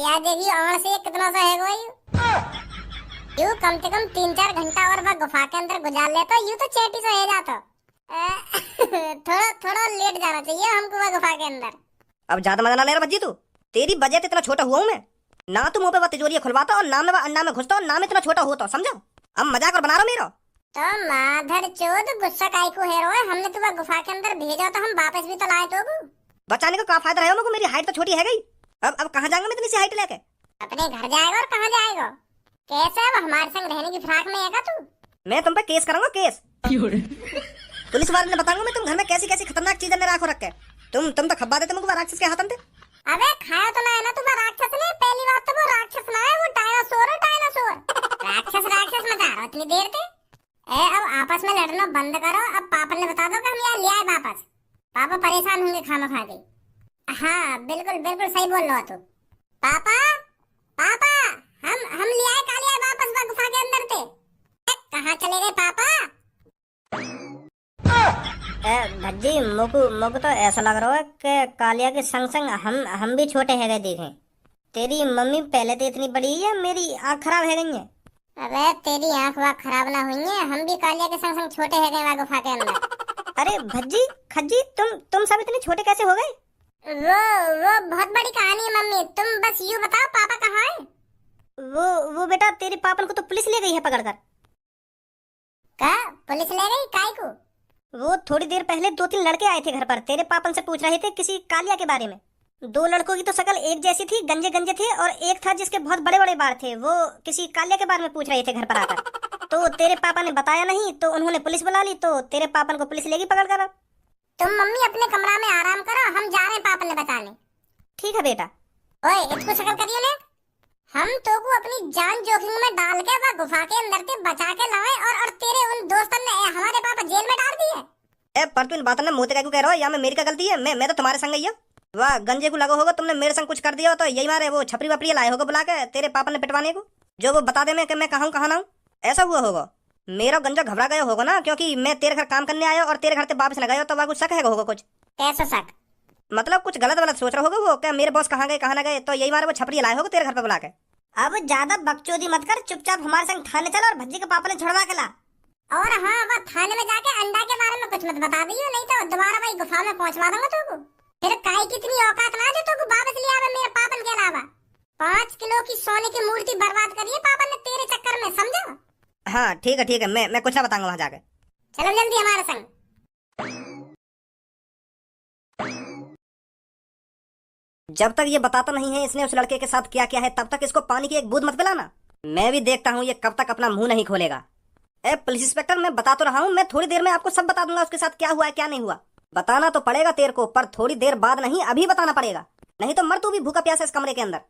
यार देखिए और से कितना सा है भाई। यूं कम से कम 3-4 घंटा और वह गुफा के अंदर गुजार लेता, यूं तो चेटी से हो जाता। थोड़ा थोड़ा लेट जाना चाहिए हमको वह गुफा के अंदर। अब ज्यादा मजा ना ले रहा भज्जी तू। तेरी वजह से इतना छोटा हुआ हूँ मैं। ना तू मुंह पे तिजोरी खुलवाता और ना मैं अन्ना में घुसता और ना मैं इतना छोटा होता, समझा? अब मजाक और बना रहा मेरा। तो माधर चोद गुस्सा काई को है रोए, हमने तो वह गुफा के अंदर भेजा तो हम वापस भी तो लाए तो को। बचाने का क्या फायदा रहा मेरे को? मेरी हाइट तो छोटी है गई। अब कहाँ जाऊंगा मैं इतनी सी हाइट लेके? अपने घर जाएगा और कहाँ जाएगा? कैसे अब हमारे संग रहने की फिराक में है तू? मैं तुम पे केस करूंगा, केस। पुलिस वाले ने बताऊंगा मैं तुम घर में कैसी कैसी खतरनाक चीजें राखो रख के। तुम तो खब्बा देते मुझको राक्षस के हाथ में। अबे खाया तो ना है ना तुम राक्षस ने। पहली बात तो वो राक्षस ना है, वो डायनासोर है, डायनासोर। राक्षस मत आ इतनी देर से। अब आपस में लड़ना बंद करो। अब पापा ने बता दो कि हम यहाँ ले आए वापस। पापा परेशान होंगे खामा खा के। हाँ बिल्कुल बिल्कुल सही बोल रहे हो तू। पापा पापा हम ले आए कालिया वापस गुफा के अंदर थे। कहाँ चले गए पापा? भज्जी मोको तो ऐसा लग रहा है कि कालिया के संग संग हम भी छोटे है गए देखे। तेरी मम्मी पहले तो इतनी बड़ी है, मेरी आँख खराब है गई है। अबे तेरी आँख वाँख खराब ना हुई है, हम भी कालिया के संग संग छोटे है गए गुफा के अंदर। अरे भज्जी खज्जी तुम सब इतने छोटे कैसे हो गए? वो बहुत बड़ी कहानी है मम्मी, तुम बस यूं बताओ पापा कहाँ है? वो बेटा तेरे पापा को तो पुलिस ले गई है पकड़कर। क्या पुलिस ले गई? काय को? वो थोड़ी देर पहले 2-3 लड़के आए थे घर पर, तेरे पापन से पूछ रहे थे किसी कालिया के बारे में। 2 लड़कों की तो शक्ल एक जैसी थी, गंजे गंजे थे, और एक था जिसके बहुत बड़े बड़े बाल थे। वो किसी कालिया के बारे में पूछ रहे थे घर पर आकर। तो तेरे पापा ने बताया नहीं तो उन्होंने पुलिस बुला ली, तो तेरे पापन को पुलिस लेगी पकड़ कर। तुम मम्मी अपने कमरा में आराम करो, हम जा रहे हैं पापा ने बताने। ठीक है बेटा। ओए इसको शक्ल करियो ने। हम तो को अपनी जान जोखिम में डाल के वह गुफा के अंदर से बचा के लाए और तेरे उन दोस्तों ने हमारे पापा जेल में डाल दिए। पर तू इन बातों में मुंह क्या कह रहा हो? या मैं मेरी क्या गलती है? मैं तो तुम्हारे संग ही हूं। वाह गंजे को लगो होगा तुमने मेरे संग कुछ कर दिया हो तो यही मारे वो छपरी वपरी लाए होगा बुला के तेरे पापा ने पिटवाने को, जो वो बता दे मैं कि मैं कहाँ हूँ कहाँ ना हूँ। ऐसा हुआ होगा। मेरा गंजा घबरा गया होगा ना, क्योंकि मैं तेरे घर काम करने आया और तेरे घर से वापस न गया, तो वह कुछ शक है होगा कुछ। कैसा शक? मतलब कुछ गलत गलत सोच रहा होगा वो क्या मेरे बॉस कहाँ गए कहाँ ना गए, तो यही मारे वो छपरी लाए होगा तेरे घर पे बुला के। अब ज्यादा बकचोदी मत कर, चुपचाप हमारे संग थाने चल और भज्जी के पापा ने छुड़वा के ला। और हाँ वह थाने में जाके अंडा के बारे में कुछ मत बता दियो, नहीं तो दोबारा वही गुफा में पहुंचवा दूंगा तुमको। फिर काई कितनी औकात ना जो तुमको वापस ले आवे मेरे पापन के अलावा। 5 किलो की सोने की मूर्ति बर्बाद करी है पापा ने तेरे चक्कर में, समझा? हाँ ठीक है मैं कुछ ना बताऊंगा वहां जाके। चलो जल्दी हमारे संग। जब तक ये बताता नहीं है इसने उस लड़के के साथ क्या क्या है, तब तक इसको पानी की एक बूंद मत पिलाना। मैं भी देखता हूँ ये कब तक अपना मुंह नहीं खोलेगा। ए पुलिस इंस्पेक्टर मैं बता तो रहा हूँ, मैं थोड़ी देर में आपको सब बता दूंगा उसके साथ क्या हुआ है क्या नहीं हुआ। बताना तो पड़ेगा तेरे को, पर थोड़ी देर बाद नहीं, अभी बताना पड़ेगा, नहीं तो मर तू भी भूखा प्यासा इस कमरे के अंदर।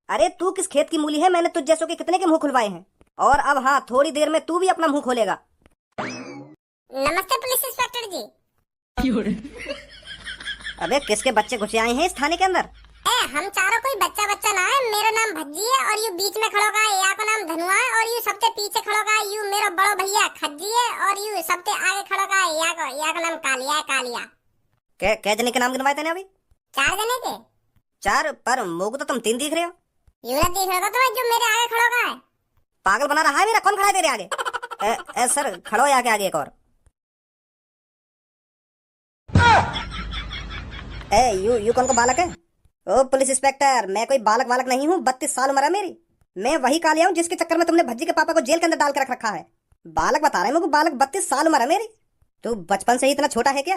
अरे तू किस खेत की मूली है? मैंने तुझ जैसों के कितने के मुंह खुलवाए हैं, और अब हाँ थोड़ी देर में तू भी अपना मुंह खोलेगा। नमस्ते पुलिस इंस्पेक्टर जी। अबे किसके बच्चे घुसे आए हैं इस थाने के अंदर? हम चारों कोई बच्चा ना है। मेरा नाम भज्जी है और यू बीच में खड़ो का है या को नाम धनुआ है, और यू सबसे पीछे खड़ो का है यू मेरा बड़ो भैया खज्जी है, और यू सबसे आगे खड़ो का है या को नाम कालिया है, कालिया। कै जने के नाम गिनवाए थे अभी? 4 जने के। 4? पर मोको तो तुम 3 दिख रहे हो। यू ना दिख रहा हो तो जो मेरे आगे खड़ो का है। पागल बना रहा है मेरा, कौन खड़ा है तेरे आगे? सर खड़ो आगे आगे एक और। यू कौन को बालक है? ओ पुलिस इंस्पेक्टर मैं कोई बालक वालक नहीं हूँ, 32 साल उम्र है मेरी। मैं वही कालिया हूँ जिसके चक्कर में तुमने भज्जी के पापा को जेल के अंदर डाल के रख रखा है। बालक बता रहे हैं मुझको, बालक 32 साल उम्र है मेरी। तू बचपन से ही इतना छोटा है क्या?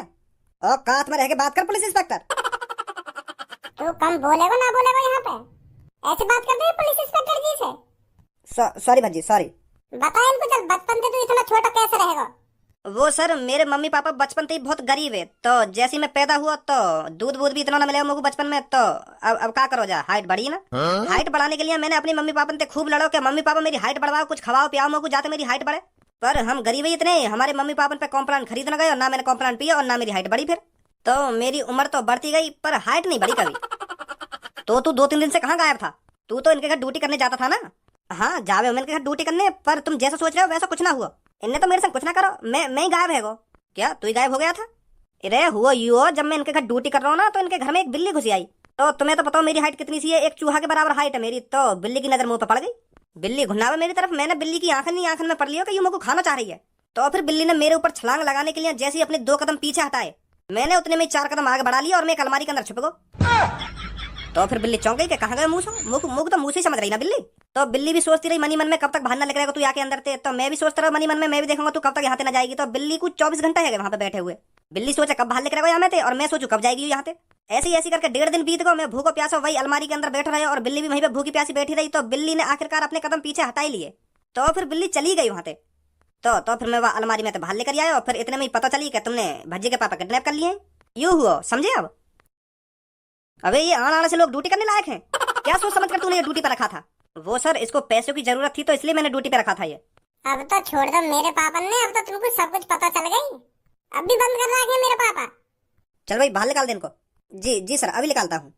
और कात में रह के बात कर पुलिस इंस्पेक्टर। तू कम बोलेगा ना बोलेगा यहाँ पे? ऐसे बात करते हैं पुलिस इंस्पेक्टर जी से? Sorry Bhajji sorry. बता इनको चल, बचपन से तू इतना छोटा कैसे रहेगा? वो सर मेरे मम्मी पापा बचपन से ही बहुत गरीब है, तो जैसे मैं पैदा हुआ तो दूध बूध भी इतना ना मिलेगा मुझको बचपन में, तो अब क्या करो जा, हाइट बढ़ी ना। हाइट बढ़ाने के लिए मैंने अपनी मम्मी पापा से खूब लड़ो कि मम्मी पापा मेरी हाइट बढ़ाओ, कुछ खवाओ पियाओ मुझको जाते मेरी हाइट बढ़े। पर हम गरीब ही इतने, हमारे मम्मी पापा पे कॉम्प्लान खरीद न गए और ना मैंने कॉम्प्लान पिया और ना मेरी हाइट बढ़ी। फिर तो मेरी उम्र तो बढ़ती गई पर हाइट नहीं बढ़ी कभी। तो तू 2-3 दिन से कहाँ गायब था? तू तो इनके घर ड्यूटी करने जाता था ना? हाँ जावे हो इनके घर ड्यूटी करने, पर तुम जैसा सोच रहे हो वैसा कुछ ना हुआ। इनने तो मेरे संग कुछ ना करो, मैं ही गायब है। क्या तू ही गायब हो गया था? अरे हुआ यू हो, जब मैं इनके घर ड्यूटी कर रहा हूँ ना तो इनके घर में एक बिल्ली घुसी आई, तो तुम्हें तो बताओ मेरी हाइट कितनी सी है, एक चूहा के बराबर हाइट है मेरी। तो बिल्ली की नजर मुंह पे पड़ गई, बिल्ली घुनावे मेरी तरफ, मैंने बिल्ली की आंख नहीं आंखन में पड़ लिया कि ये मुझको खाना चाह रही है। तो फिर बिल्ली ने मेरे ऊपर छलांग लगाने के लिए जैसे ही अपने 2 कदम पीछे हटाए, मैंने उतने में 4 कदम आगे बढ़ा लिया और मैं एक अलमारी के अंदर छुप गया। तो फिर बिल्ली चौंक गई कि कहाँ गए मुंह से, मुंह तो मुंह से ही समझ रही ना बिल्ली। तो बिल्ली भी सोचती रही मनी मन में कब तक भागना लेकर तू आके अंदर थे। तो मैं भी सोचता रहा मनी मन में, मैं भी देखूंगा तू कब तक यहाँ ना जाएगी। तो बिल्ली को 24 घंटा है वहां पे बैठे हुए। बिल्ली सोचे कब बाहर लेकर यहाँ थे और मैं सोचू कब जाएगी यहाँ पे। ऐसे करके 1.5 दिन बीत गए, मैं भूखो प्यासा वही अलमारी के अंदर बैठा रहा और बिल्ली भी वहीं पे भूखी प्यासी बैठी रही। तो बिल्ली ने आखिरकार अपने कदम पीछे हटा ही लिए। तो फिर बिल्ली चली गई वहां पे। तो फिर मैं वह अलमारी में बाहर लेकर आया और फिर इतने में ही पता चली कि तुमने भज्जी के पापा किडनैप कर लिए। यूं हुआ, समझे अब? अबे ये आने से लोग ड्यूटी करने लायक हैं क्या? सोच समझ कर तूने ये ड्यूटी पे रखा था। वो सर इसको पैसों की जरूरत थी तो इसलिए मैंने ड्यूटी पे रखा था ये। अब तो छोड़ दो मेरे पापा ने, अब तो तुमको सब कुछ पता चल गई। अब भी बंद कर रखे मेरे पापा। चल भाई बाहर निकाल दे इनको। जी सर अभी निकालता हूँ।